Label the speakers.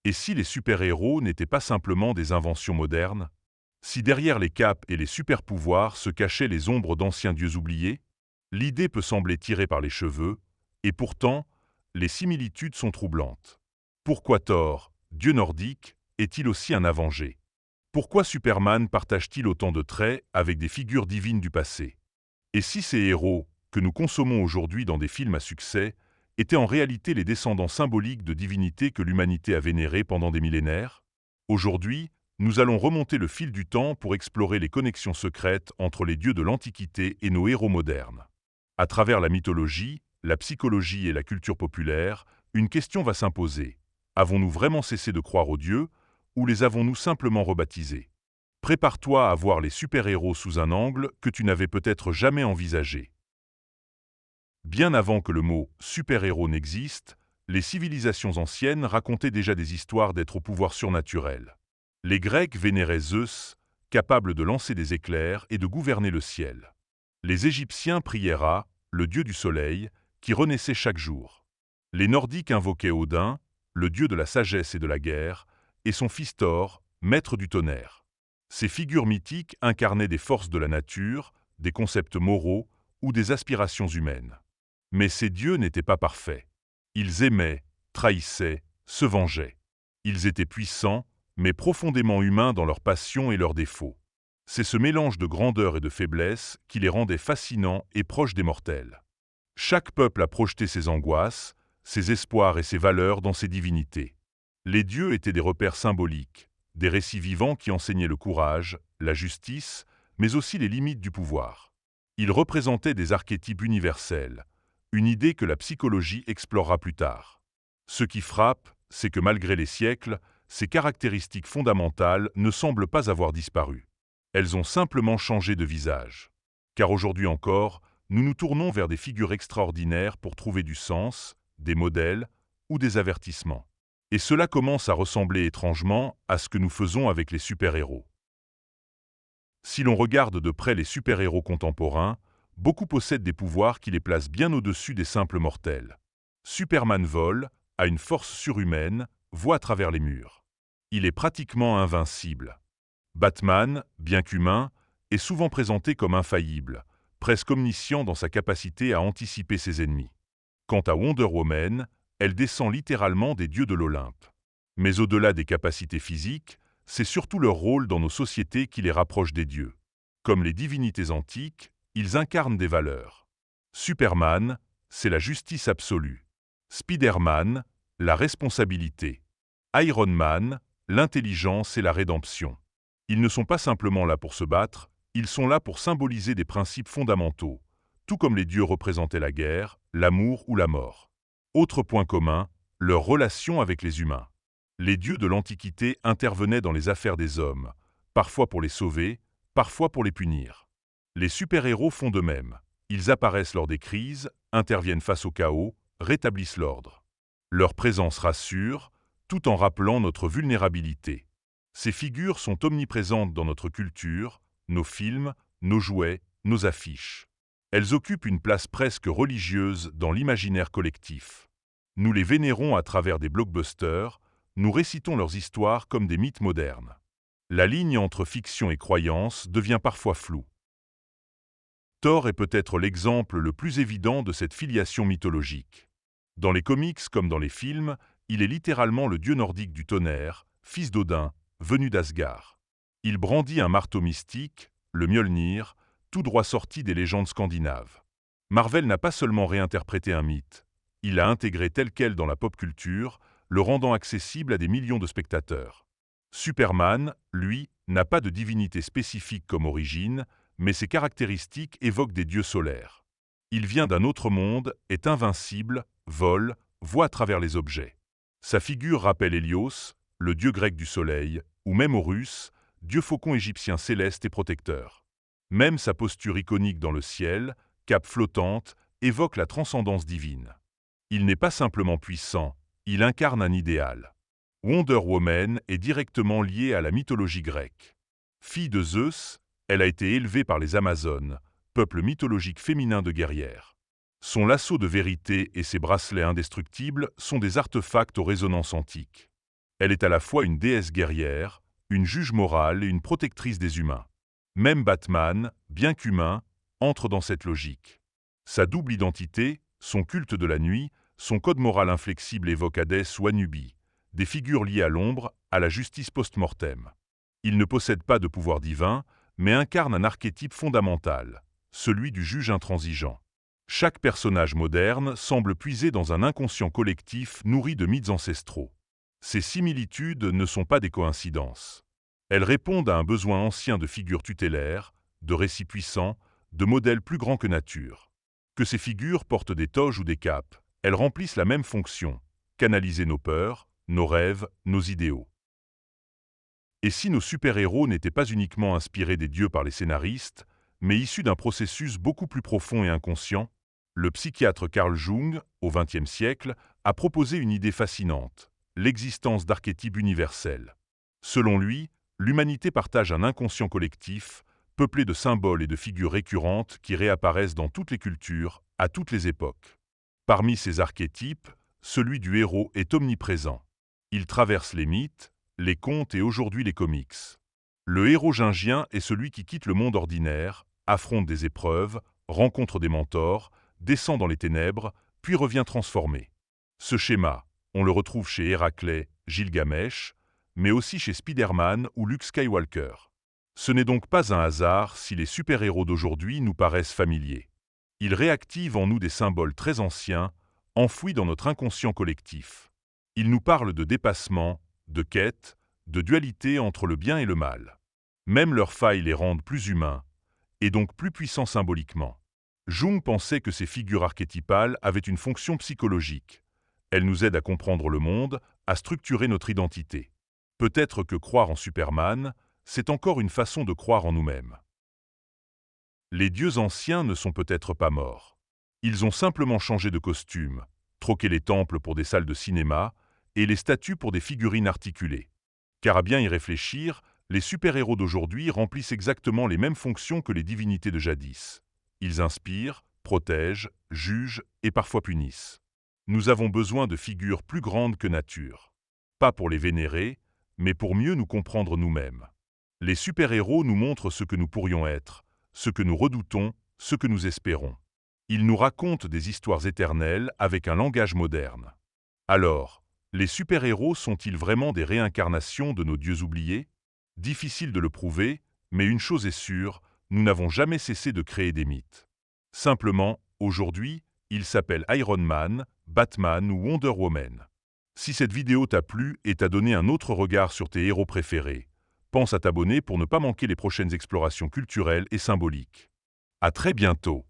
Speaker 1: Et si les super-héros n'étaient pas simplement des inventions modernes? Si derrière les capes et les super-pouvoirs se cachaient les ombres d'anciens dieux oubliés? L'idée peut sembler tirée par les cheveux, et pourtant, les similitudes sont troublantes. Pourquoi Thor, dieu nordique, est-il aussi un Avenger? Pourquoi Superman partage-t-il autant de traits avec des figures divines du passé? Et si ces héros, que nous consommons aujourd'hui dans des films à succès, étaient en réalité les descendants symboliques de divinités que l'humanité a vénérées pendant des millénaires? Aujourd'hui, nous allons remonter le fil du temps pour explorer les connexions secrètes entre les dieux de l'Antiquité et nos héros modernes. À travers la mythologie, la psychologie et la culture populaire, une question va s'imposer. Avons-nous vraiment cessé de croire aux dieux, ou les avons-nous simplement rebaptisés? Prépare-toi à voir les super-héros sous un angle que tu n'avais peut-être jamais envisagé. Bien avant que le mot « super-héros » n'existe, les civilisations anciennes racontaient déjà des histoires d'êtres au pouvoir surnaturel. Les Grecs vénéraient Zeus, capable de lancer des éclairs et de gouverner le ciel. Les Égyptiens priaient Ra, le dieu du soleil, qui renaissait chaque jour. Les Nordiques invoquaient Odin, le dieu de la sagesse et de la guerre, et son fils Thor, maître du tonnerre. Ces figures mythiques incarnaient des forces de la nature, des concepts moraux ou des aspirations humaines. Mais ces dieux n'étaient pas parfaits. Ils aimaient, trahissaient, se vengeaient. Ils étaient puissants, mais profondément humains dans leurs passions et leurs défauts. C'est ce mélange de grandeur et de faiblesse qui les rendait fascinants et proches des mortels. Chaque peuple a projeté ses angoisses, ses espoirs et ses valeurs dans ses divinités. Les dieux étaient des repères symboliques, des récits vivants qui enseignaient le courage, la justice, mais aussi les limites du pouvoir. Ils représentaient des archétypes universels, une idée que la psychologie explorera plus tard. Ce qui frappe, c'est que malgré les siècles, ces caractéristiques fondamentales ne semblent pas avoir disparu. Elles ont simplement changé de visage. Car aujourd'hui encore, nous nous tournons vers des figures extraordinaires pour trouver du sens, des modèles ou des avertissements. Et cela commence à ressembler étrangement à ce que nous faisons avec les super-héros. Si l'on regarde de près les super-héros contemporains, beaucoup possèdent des pouvoirs qui les placent bien au-dessus des simples mortels. Superman vole, a une force surhumaine, voit à travers les murs. Il est pratiquement invincible. Batman, bien qu'humain, est souvent présenté comme infaillible, presque omniscient dans sa capacité à anticiper ses ennemis. Quant à Wonder Woman, elle descend littéralement des dieux de l'Olympe. Mais au-delà des capacités physiques, c'est surtout leur rôle dans nos sociétés qui les rapproche des dieux. Comme les divinités antiques, ils incarnent des valeurs. Superman, c'est la justice absolue. Spider-Man, la responsabilité. Iron Man, l'intelligence et la rédemption. Ils ne sont pas simplement là pour se battre, ils sont là pour symboliser des principes fondamentaux, tout comme les dieux représentaient la guerre, l'amour ou la mort. Autre point commun, leur relation avec les humains. Les dieux de l'Antiquité intervenaient dans les affaires des hommes, parfois pour les sauver, parfois pour les punir. Les super-héros font de même. Ils apparaissent lors des crises, interviennent face au chaos, rétablissent l'ordre. Leur présence rassure, tout en rappelant notre vulnérabilité. Ces figures sont omniprésentes dans notre culture, nos films, nos jouets, nos affiches. Elles occupent une place presque religieuse dans l'imaginaire collectif. Nous les vénérons à travers des blockbusters, nous récitons leurs histoires comme des mythes modernes. La ligne entre fiction et croyance devient parfois floue. Thor est peut-être l'exemple le plus évident de cette filiation mythologique. Dans les comics comme dans les films, il est littéralement le dieu nordique du tonnerre, fils d'Odin, venu d'Asgard. Il brandit un marteau mystique, le Mjolnir, tout droit sorti des légendes scandinaves. Marvel n'a pas seulement réinterprété un mythe, il l'a intégré tel quel dans la pop culture, le rendant accessible à des millions de spectateurs. Superman, lui, n'a pas de divinité spécifique comme origine, mais ses caractéristiques évoquent des dieux solaires. Il vient d'un autre monde, est invincible, vole, voit à travers les objets. Sa figure rappelle Hélios, le dieu grec du soleil, ou même Horus, dieu faucon égyptien céleste et protecteur. Même sa posture iconique dans le ciel, cape flottante, évoque la transcendance divine. Il n'est pas simplement puissant, il incarne un idéal. Wonder Woman est directement liée à la mythologie grecque. Fille de Zeus, elle a été élevée par les Amazones, peuple mythologique féminin de guerrières. Son lasso de vérité et ses bracelets indestructibles sont des artefacts aux résonances antiques. Elle est à la fois une déesse guerrière, une juge morale et une protectrice des humains. Même Batman, bien qu'humain, entre dans cette logique. Sa double identité, son culte de la nuit, son code moral inflexible évoque Hadès ou Anubis, des figures liées à l'ombre, à la justice post-mortem. Il ne possède pas de pouvoir divin, mais incarne un archétype fondamental, celui du juge intransigeant. Chaque personnage moderne semble puiser dans un inconscient collectif nourri de mythes ancestraux. Ces similitudes ne sont pas des coïncidences. Elles répondent à un besoin ancien de figures tutélaires, de récits puissants, de modèles plus grands que nature. Que ces figures portent des toges ou des capes, elles remplissent la même fonction, canaliser nos peurs, nos rêves, nos idéaux. Et si nos super-héros n'étaient pas uniquement inspirés des dieux par les scénaristes, mais issus d'un processus beaucoup plus profond et inconscient? Le psychiatre Carl Jung, au XXe siècle, a proposé une idée fascinante, l'existence d'archétypes universels. Selon lui, l'humanité partage un inconscient collectif, peuplé de symboles et de figures récurrentes qui réapparaissent dans toutes les cultures, à toutes les époques. Parmi ces archétypes, celui du héros est omniprésent. Il traverse les mythes, les contes et aujourd'hui les comics. Le héros jungien est celui qui quitte le monde ordinaire, affronte des épreuves, rencontre des mentors, descend dans les ténèbres, puis revient transformé. Ce schéma, on le retrouve chez Héraclès, Gilgamesh, mais aussi chez Spider-Man ou Luke Skywalker. Ce n'est donc pas un hasard si les super-héros d'aujourd'hui nous paraissent familiers. Ils réactivent en nous des symboles très anciens, enfouis dans notre inconscient collectif. Ils nous parlent de dépassement, de quête, de dualité entre le bien et le mal. Même leurs failles les rendent plus humains, et donc plus puissants symboliquement. Jung pensait que ces figures archétypales avaient une fonction psychologique. Elles nous aident à comprendre le monde, à structurer notre identité. Peut-être que croire en Superman, c'est encore une façon de croire en nous-mêmes. Les dieux anciens ne sont peut-être pas morts. Ils ont simplement changé de costume, troqué les temples pour des salles de cinéma et les statues pour des figurines articulées. Car à bien y réfléchir, les super-héros d'aujourd'hui remplissent exactement les mêmes fonctions que les divinités de jadis. Ils inspirent, protègent, jugent et parfois punissent. Nous avons besoin de figures plus grandes que nature. Pas pour les vénérer, mais pour mieux nous comprendre nous-mêmes. Les super-héros nous montrent ce que nous pourrions être, ce que nous redoutons, ce que nous espérons. Ils nous racontent des histoires éternelles avec un langage moderne. Alors, les super-héros sont-ils vraiment des réincarnations de nos dieux oubliés? Difficile de le prouver, mais une chose est sûre, nous n'avons jamais cessé de créer des mythes. Simplement, aujourd'hui, ils s'appellent Iron Man, Batman ou Wonder Woman. Si cette vidéo t'a plu et t'a donné un autre regard sur tes héros préférés, pense à t'abonner pour ne pas manquer les prochaines explorations culturelles et symboliques. À très bientôt.